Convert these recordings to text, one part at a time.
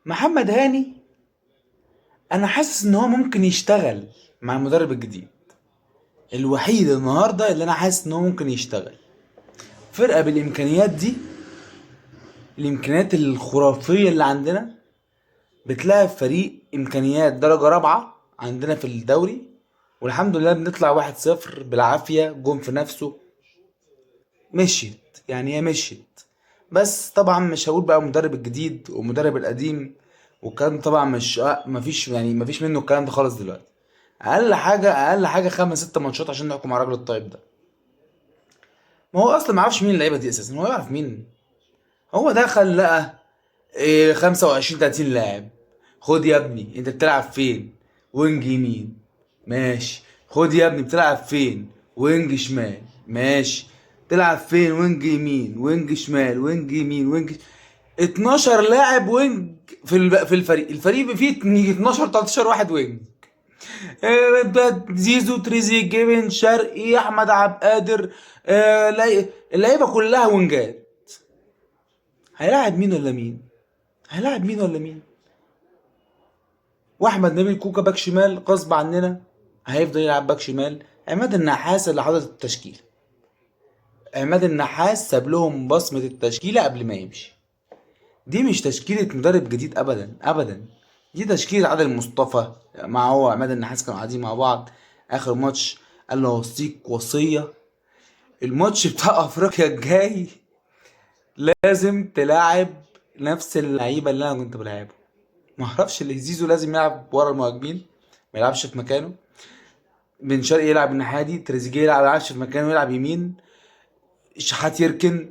محمد هاني انا حاسس ان هو ممكن يشتغل مع المدرب الجديد. الوحيد النهارده اللي انا حاسس ان هو ممكن يشتغل فرقه بالامكانيات دي، الامكانيات الخرافيه اللي عندنا، بتلاعب فريق امكانيات درجه رابعه عندنا في الدوري، والحمد لله بنطلع 1-0 بالعافيه، جون في نفسه. مشيت يعني، هي مشيت. بس طبعا مش هقول بقى المدرب الجديد والمدرب القديم والكلام، طبعا مش مفيش يعني مفيش منه الكلام ده خالص دلوقتي. اقل حاجه 5 6 ماتشات عشان نحكم على الراجل الطيب ده. ما هو اصلا ما يعرفش مين اللعيبه دي اساسا، هو يعرف مين؟ هو دخل لقى 25 30 لاعب. خد يا ابني، انت بتلعب فين؟ وينج يمين. ماشي. خد يا ابني، بتلعب فين؟ وينج شمال. ماشي. تلعب فين؟ وينج يمين، وينج شمال، وينج يمين، وينج. 12 لاعب وينج في الفريق فيه يجي 12 13 واحد وينج. زيزو، تريزيجيه، بن شرقي، احمد عبد القادر. اللعيبه كلها وينجات. هيلاعب مين ولا مين؟ هيلاعب مين ولا مين؟ واحمد نبيل كوكا باك شمال غصب عننا، هيفضل يلعب باك شمال. عماد النحاس اللي حاطط التشكيله. عماد النحاس ساب لهم بصمه التشكيله قبل ما يمشي. دي مش تشكيله مدرب جديد ابدا ابدا. دي تشكيله عادل مصطفى مع هو عماد النحاس كانوا قاعدين مع بعض اخر ماتش. قال له اوصيك وصيه، الماتش بتاع افريقيا الجاي لازم تلاعب نفس اللعيبه اللي انا كنت بلعبها. ما اعرفش اللي زيزو لازم يلعب ورا المهاجمين، ما يلعبش في مكانه. بن شرقي يلعب الناحيه، تريزيجيه يلعب، ما يلعبش في مكانه، يلعب يمين. شحات يركن،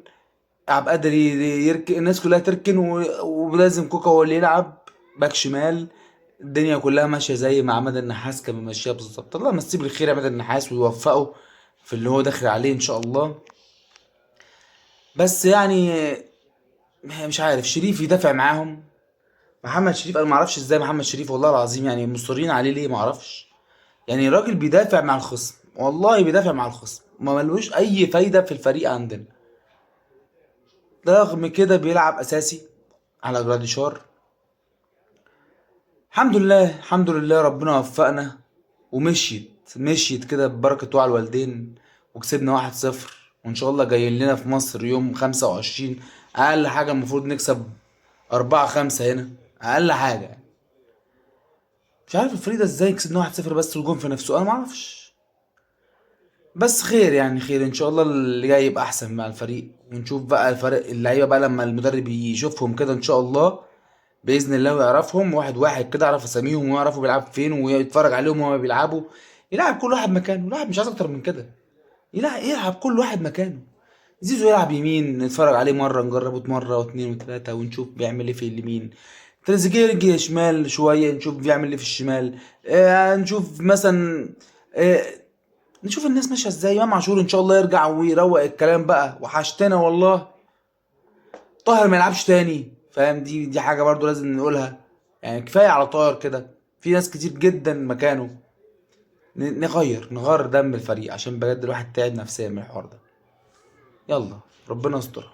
عبد القادر يركن، الناس كلها تركن ولازم كوكا هو اللي يلعب باك شمال. الدنيا كلها ماشيه زي ما عماد النحاس كان ماشيها بالظبط. الله يمسيه بالخير عماد النحاس ويوفقه في اللي هو داخل عليه ان شاء الله. بس يعني مش عارف شريف يدافع معاهم. محمد شريف انا ما اعرفش ازاي محمد شريف، والله العظيم يعني مصرين عليه ليه ما اعرفش. يعني الراجل بيدافع مع الخصم، والله بيدافع مع الخصم، ما ملوش اي فايده في الفريق عندنا. رغم كده بيلعب اساسي على جراديشار. الحمد لله الحمد لله، ربنا وفقنا ومشيت كده ببركة وعي الوالدين، وكسبنا 1-0. وإن شاء الله جايين لنا في مصر يوم 25. أقل حاجة المفروض نكسب 4-5 هنا، أقل حاجة يعني. مش عارف الفريق ده ازاي كسبنا 1-0 بس والجون في نفسه، أنا معرفش. بس خير يعني، خير إن شاء الله اللي جاي يبقى أحسن مع الفريق، ونشوف بقى الفريق اللعيبة بقى لما المدرب يشوفهم كده إن شاء الله باذن الله، ويعرفهم واحد واحد كده، يعرف اساميهم ويعرفوا بيلعبوا فين ويتفرج عليهم وهما بيلعبوا. يلعب كل واحد مكانه، لاعب مش عايز اكتر من كده. يلعب كل واحد مكانه. زيزو يلعب يمين نتفرج عليه مره، نجربه مره واثنين وثلاثه ونشوف بيعمل ايه في اليمين. تريزيجيه يجي شمال شويه نشوف بيعمل ايه في الشمال. نشوف مثلا. آه نشوف الناس ماشيه ازاي. امام عاشور ان شاء الله يرجع ويروق الكلام بقى، وحشتنا والله. طاهر ما يلعبش تاني، فاهم؟ دي حاجه برضو لازم نقولها. يعني كفايه على طاهر كده، في ناس كتير جدا مكانه. نغير دم الفريق عشان بجد الواحد تعب نفسيا من الحوار ده. يلا، ربنا يستر.